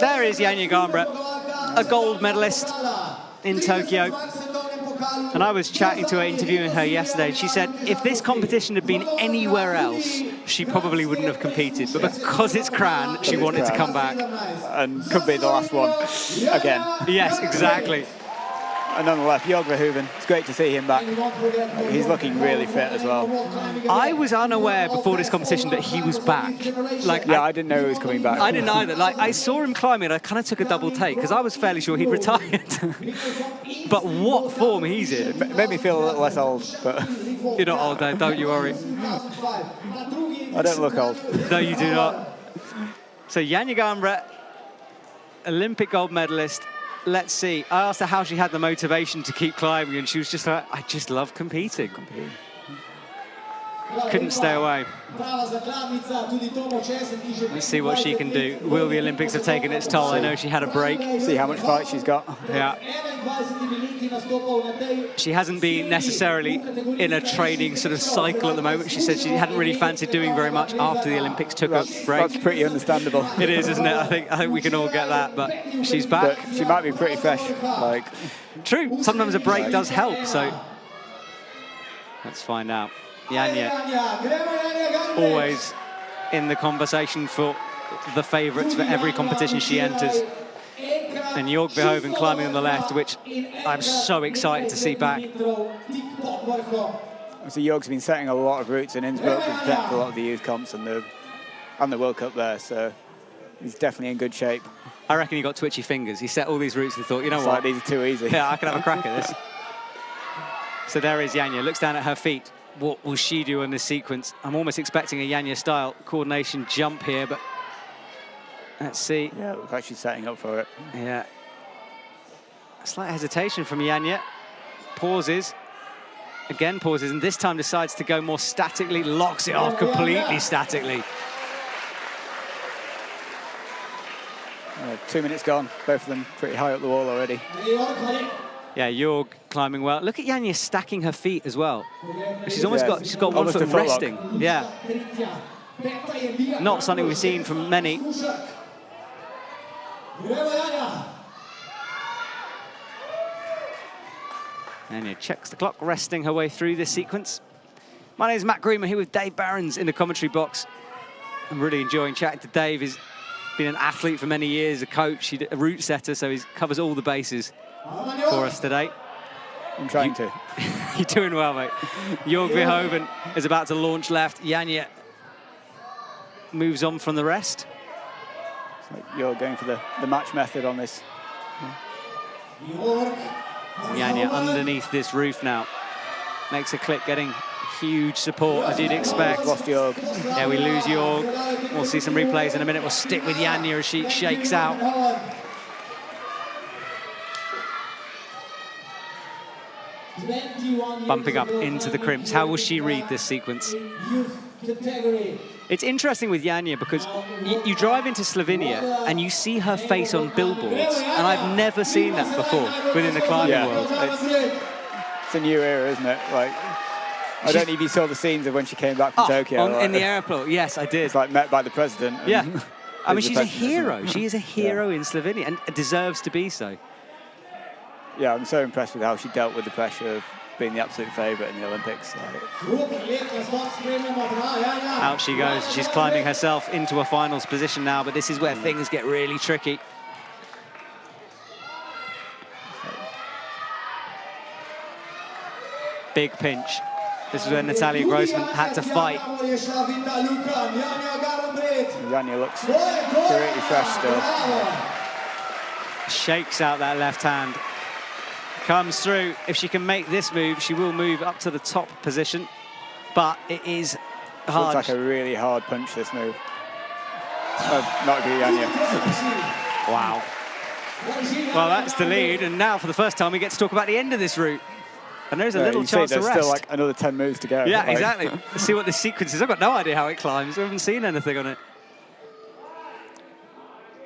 There is Janja Garnbret, a gold medalist in Tokyo. And I was chatting to her, interviewing her yesterday, and she said if this competition had been anywhere else, she probably wouldn't have competed. But because it's Kranj, she wanted to come back. And could be the last one again. Yes, exactly. And nonetheless, Jörg Verhoeven, it's great to see him back. He's looking really fit as well. I was unaware before this competition that he was back. Like, yeah, I didn't know he was coming back. I didn't either. Like, I saw him climbing, and I kind of took a double take because I was fairly sure he'd retired. But what form he's in! It made me feel a little less old. But you're not old, though. Don't you worry. I don't look old. No, you do not. So Janja Garnbret, Olympic gold medalist. Let's see. I asked her how she had the motivation to keep climbing, and she was just like, I just love competing. Couldn't stay away. Let's see what she can do. Will the Olympics have taken its toll? I know she had a break. See how much fight she's got. Yeah. She hasn't been necessarily in a training sort of cycle at the moment. She said she hadn't really fancied doing very much after the Olympics took a break. That's pretty understandable. It is, isn't it? I think we can all get that, but she's back. But she might be pretty fresh. Like, true. Sometimes a break does help, so let's find out. Janja, always in the conversation for the favourites for every competition she enters. And Jörg Verhoeven climbing on the left, which I'm so excited to see back. So Jörg's been setting a lot of routes in Innsbruck for a lot of the youth comps and the World Cup there, so he's definitely in good shape. I reckon he got twitchy fingers. He set all these routes and thought, you know it's what? Like, these are too easy. Yeah, I can have a crack at this. So there is Janja, looks down at her feet. What will she do in this sequence? I'm almost expecting a Janja-style coordination jump here, but let's see. Yeah, it looks like she's setting up for it. Yeah. A slight hesitation from Janja. Pauses. Again pauses, and this time decides to go more statically, locks it off completely statically. 2 minutes gone, both of them pretty high up the wall already. Yeah, Jörg climbing well. Look at Janja stacking her feet as well. She's almost got one foot resting. Yeah. Not something we've seen from many. Janja checks the clock, resting her way through this sequence. My name is Matt Greenman here with Dave Barons in the commentary box. I'm really enjoying chatting to Dave. He's been an athlete for many years, a coach, a route setter, so he covers all the bases for us today. I'm trying to. You're doing well, mate. Jörg Verhoeven is about to launch left. Janja moves on from the rest. So you're going for the match method on this. Janja underneath this roof now. Makes a click, getting huge support, as you'd expect. Lost Jörg. Yeah, we lose Jörg. We'll see some replays in a minute. We'll stick with Janja as she shakes out. Bumping up into the crimps. How will she read this sequence? It's interesting with Janja because you drive into Slovenia and you see her face on billboards, and I've never seen that before within the climbing world. It's a new era, isn't it? Like, I don't know if you saw the scenes of when she came back from Tokyo. In the airport, yes, I did. It's like met by the president. Yeah. I mean, she's a hero. She is a hero in Slovenia and deserves to be so. Yeah, I'm so impressed with how she dealt with the pressure of being the absolute favourite in the Olympics. Out she goes. She's climbing herself into a finals position now, but this is where things get really tricky. Big pinch. This is where Natalia Grossman had to fight. Janja looks pretty fresh still. Shakes out that left hand. Comes through. If she can make this move, she will move up to the top position. But it is hard. Looks like a really hard punch, this move. Not good, Janja. Wow. Well, that's the lead, and now for the first time we get to talk about the end of this route. And there's a little chance to rest. There's still like another 10 moves to go. Yeah, exactly. Let's see what this sequence is. I've got no idea how it climbs. We haven't seen anything on it.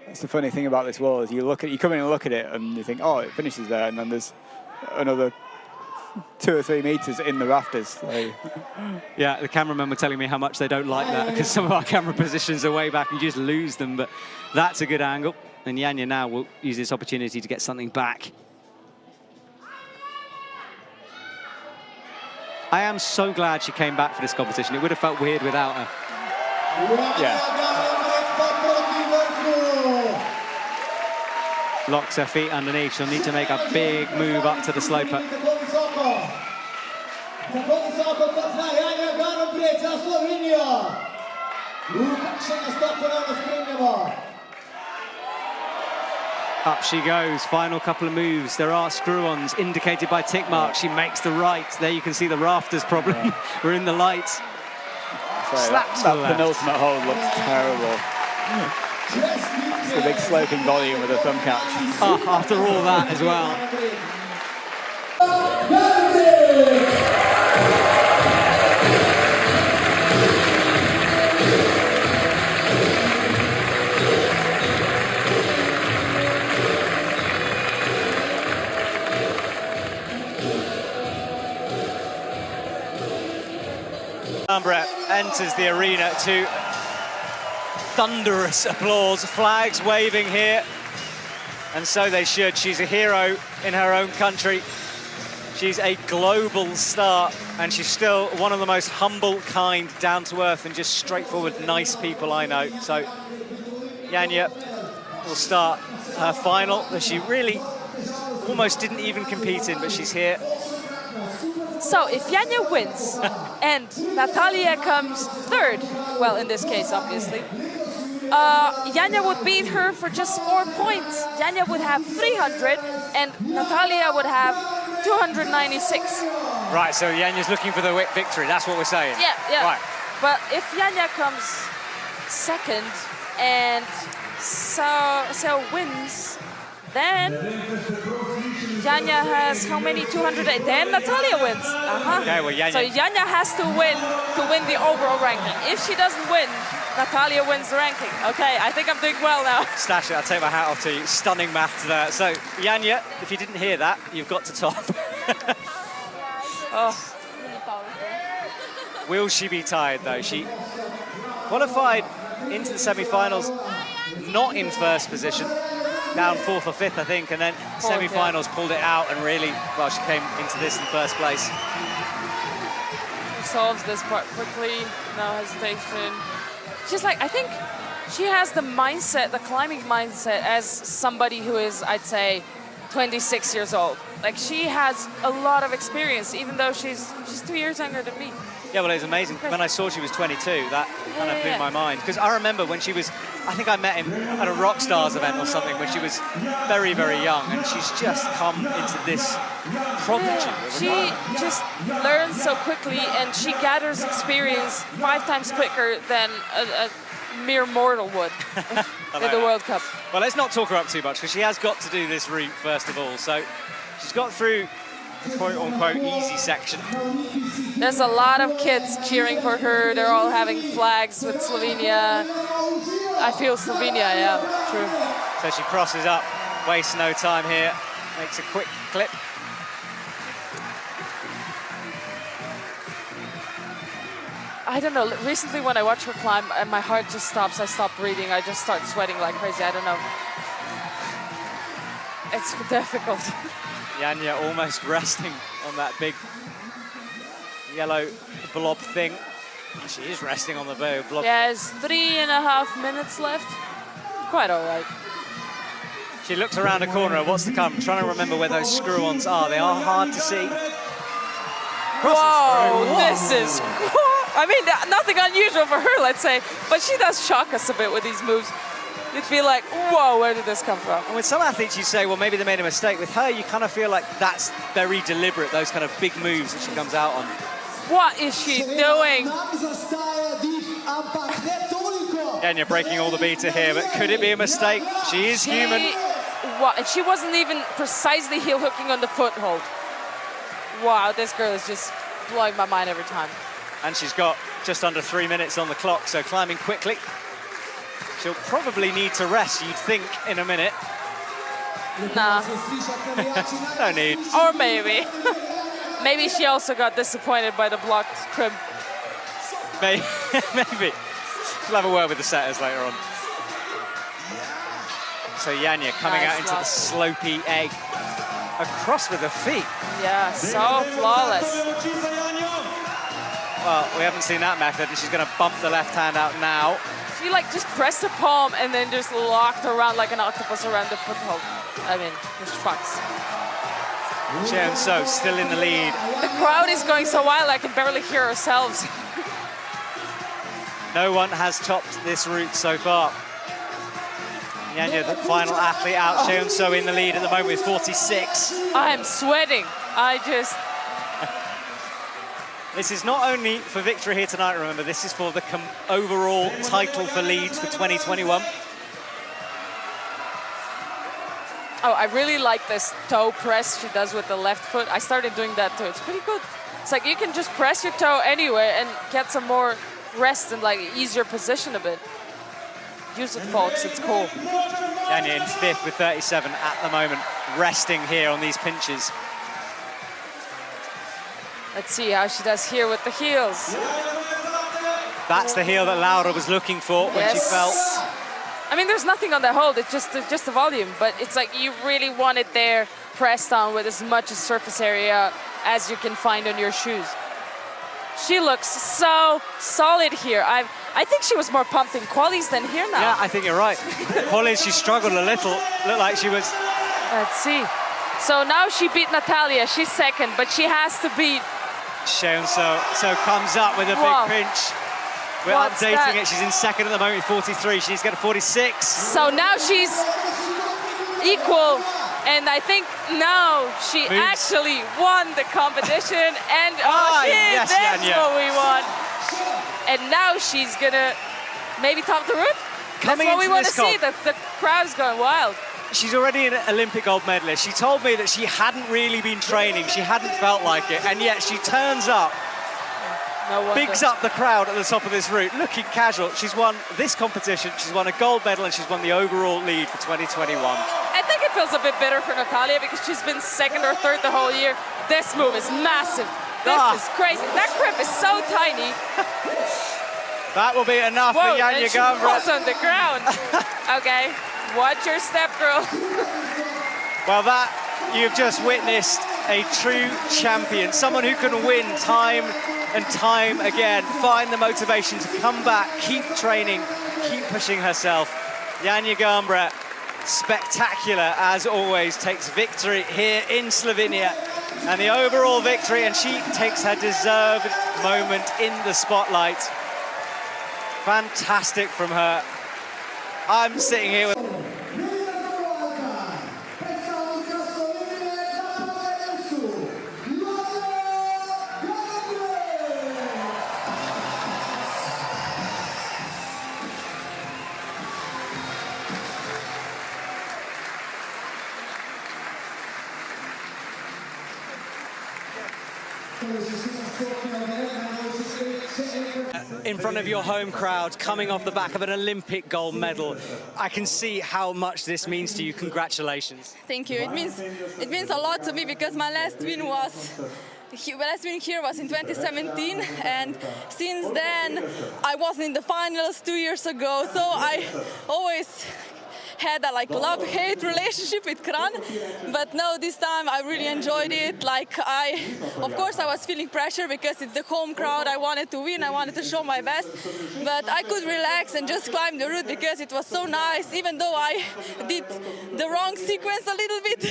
That's the funny thing about this wall is you come in and look at it and you think, oh, it finishes there, and then there's another 2 or 3 meters in the rafters. So. Yeah, the cameramen were telling me how much they don't like that because some of our camera positions are way back and you just lose them, but that's a good angle. And Janja now will use this opportunity to get something back. I am so glad she came back for this competition. It would have felt weird without her. Yeah. Locks her feet underneath. She'll need to make a big move up to the sloper. Up she goes, final couple of moves. There are screw-ons indicated by tick marks. She makes the right. There you can see the rafters problem. Yeah. We're in the lights. Slaps that penultimate hold looks terrible. It's a big sloping volume with a thumb catch. Oh, after all that as well. Garnbret enters the arena to thunderous applause, flags waving here, and so they should. She's a hero in her own country. She's a global star, and she's still one of the most humble, kind, down-to-earth, and just straightforward, nice people I know. So Janja will start her final that she really almost didn't even compete in, but she's here. So if Janja wins and Natalia comes third, well, in this case, obviously, Janja would beat her for just 4 points. Janja would have 300 and Natalia would have 296. Right, so Janja's looking for the victory, that's what we're saying. Yeah, yeah. Right. But if Janja comes second and so wins, then Janja has how many? 200. Then Natalia wins. Okay, well, Janja. So Janja has to win the overall ranking. If she doesn't win, Natalia wins the ranking. Okay, I think I'm doing well now. Stash it, I'll take my hat off to you. Stunning maths there. So, Janja, if you didn't hear that, you've got to top. Oh, really powerful. Will she be tied, though? She qualified into the semi-finals, not in first position, down 4th or 5th, I think, and then semi-finals pulled it out, and really, well, she came into this in first place. Solves this part quickly, no hesitation. She's like, I think she has the mindset, the climbing mindset, as somebody who is, I'd say, 26 years old. Like, she has a lot of experience, even though she's 2 years younger than me. Yeah, well, it was amazing. When I saw she was 22, that kind of blew my mind. Because I remember when she was, I think I met him at a Rockstars event or something, when she was very, very young, and she's just come into this prodigy. She just learns so quickly, and she gathers experience 5 times quicker than a mere mortal would in the World Cup. Well, let's not talk her up too much, because she has got to do this route first of all. So she's got through the quote-unquote easy section. There's a lot of kids cheering for her. They're all having flags with Slovenia. I feel Slovenia, yeah, true. So she crosses up, wastes no time here, makes a quick clip. I don't know, recently when I watch her climb, my heart just stops, I stop breathing, I just start sweating like crazy, I don't know. It's difficult. Janja almost resting on that big yellow blob thing. She is resting on the blob. Yeah, it's 3.5 minutes left. Quite all right. She looks around a corner, what's to come? Trying to remember where those screw-ons are. They are hard to see. Whoa, this is... I mean, nothing unusual for her, let's say, but she does shock us a bit with these moves. You'd be like, whoa, where did this come from? And with some athletes, you say, well, maybe they made a mistake. With her, you kind of feel like that's very deliberate, those kind of big moves that she comes out on. What is she doing? Janja breaking all the beta here, but could it be a mistake? She is human. What? She wasn't even precisely heel hooking on the foothold. Wow, this girl is just blowing my mind every time. And she's got just under 3 minutes on the clock, so climbing quickly. She'll probably need to rest, you'd think, in a minute. Nah. No need. Or maybe. Maybe she also got disappointed by the blocked crimp. Maybe. Maybe. She'll have a word with the setters later on. So Janja coming Nice out into the slopey egg. Across with the feet. Yeah, so flawless. Well, we haven't seen that method, and she's going to bump the left hand out now. She like just pressed the palm and then just locked around like an octopus around the foothold. I mean, the Schwachs. Janja still in the lead. The crowd is going so wild, I can barely hear ourselves. No one has topped this route so far. Janja, the final athlete out. Janja in the lead at the moment with 46. I am sweating. This is not only for victory here tonight, remember, this is for the overall title for Leeds for 2021. Oh, I really like this toe press she does with the left foot. I started doing that too. It's pretty good. It's like you can just press your toe anywhere and get some more rest and like ease your position a bit. Use it, folks. It's cool. Janja in 5th with 37 at the moment, resting here on these pinches. Let's see how she does here with the heels. That's the heel that Laura was looking for when she fell. I mean, there's nothing on the hold. It's just the volume, but it's like you really want it there, pressed on with as much surface area as you can find on your shoes. She looks so solid here. I think she was more pumped in qualies than here now. Yeah, I think you're right. Qualies, she struggled a little. Looked like she was... Let's see. So now she beat Natalia. She's second, but she has to beat... Janja comes up with a big pinch. We're updating it. She's in second at the moment, 43. She needs to get to 46. So now she's equal. And I think now she actually won the competition. And yes, that's Janja. what we want. And now she's gonna maybe top the route. That's what we want to see. The crowd's going wild. She's already an Olympic gold medalist. She told me that she hadn't really been training. She hadn't felt like it. And yet she turns up, bigs up the crowd at the top of this route, looking casual. She's won this competition. She's won a gold medal and she's won the overall lead for 2021. I think it feels a bit bitter for Natalia because she's been second or third the whole year. This move is massive. This is crazy. That grip is so tiny. That will be enough for Janja Garnbret. She falls on the ground. Okay, watch your step, girl. Well, that you've just witnessed a true champion, someone who can win time and time again, find the motivation to come back, keep training, keep pushing herself. Janja Garnbret, spectacular as always, takes victory here in Slovenia and the overall victory, and she takes her deserved moment in the spotlight. Fantastic from her. I'm sitting here with... in front of your home crowd, coming off the back of an Olympic gold medal. I can see how much this means to you. Congratulations. Thank you. It means a lot to me because my last win here was in 2017, and since then I wasn't in the finals 2 years ago. So I always had a love-hate relationship with Kranj, but no, this time I really enjoyed it. Of course I was feeling pressure because it's the home crowd. I wanted to win, I wanted to show my best, but I could relax and just climb the route because it was so nice. Even though I did the wrong sequence a little bit,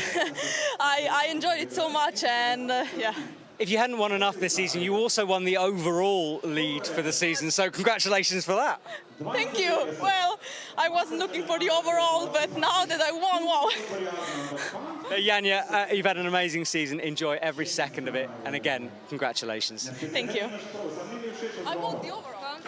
I enjoyed it so much, and yeah. If you hadn't won enough this season, you also won the overall lead for the season, so congratulations for that. Thank you. Well, I wasn't looking for the overall, but now that I won, wow. Janja, you've had an amazing season. Enjoy every second of it. And again, congratulations. Thank you. I won the overall.